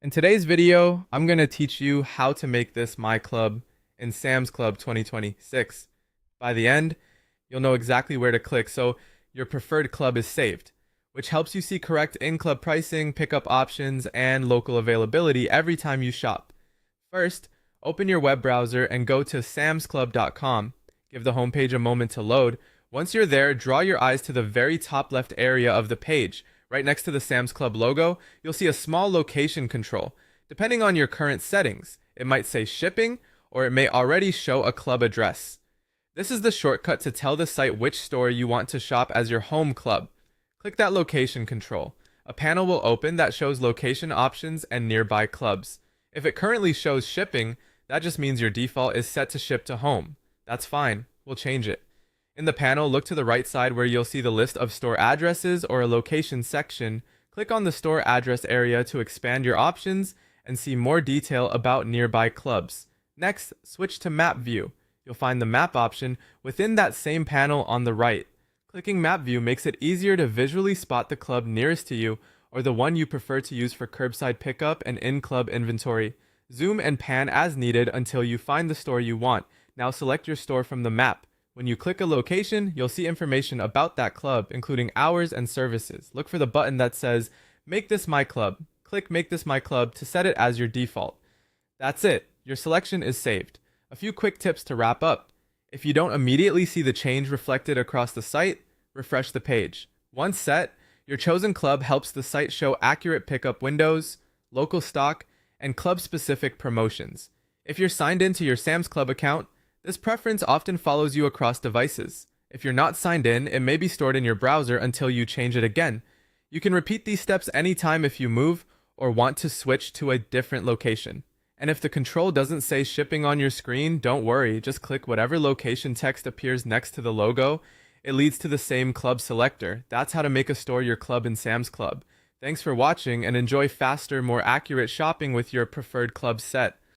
In today's video, I'm going to teach you how to make this my club in Sam's Club 2026. By the end, you'll know exactly where to click so your preferred club is saved, which helps you see correct in-club pricing, pickup options, and local availability every time you shop. First, open your web browser and go to samsclub.com. Give the homepage a moment to load. Once you're there, draw your eyes to the very top left area of the page. Right next to the Sam's Club logo, you'll see a small location control. Depending on your current settings, it might say shipping, or it may already show a club address. This is the shortcut to tell the site which store you want to shop as your home club. Click that location control. A panel will open that shows location options and nearby clubs. If it currently shows shipping, that just means your default is set to ship to home. That's fine, we'll change it. In the panel, look to the right side where you'll see the list of store addresses or a location section. Click on the store address area to expand your options and see more detail about nearby clubs. Next, switch to map view. You'll find the map option within that same panel on the right. Clicking map view makes it easier to visually spot the club nearest to you or the one you prefer to use for curbside pickup and in-club inventory. Zoom and pan as needed until you find the store you want. Now select your store from the map. When you click a location, you'll see information about that club, including hours and services. Look for the button that says, Make this my club. Click Make this my club to set it as your default. That's it. Your selection is saved. A few quick tips to wrap up. If you don't immediately see the change reflected across the site, refresh the page. Once set, your chosen club helps the site show accurate pickup windows, local stock, and club-specific promotions. If you're signed into your Sam's Club account, this preference often follows you across devices. If you're not signed in, it may be stored in your browser until you change it again. You can repeat these steps anytime if you move or want to switch to a different location. And if the control doesn't say shipping on your screen, don't worry, just click whatever location text appears next to the logo. It leads to the same club selector. That's how to make a store your club in Sam's Club. Thanks for watching and enjoy faster, more accurate shopping with your preferred club set.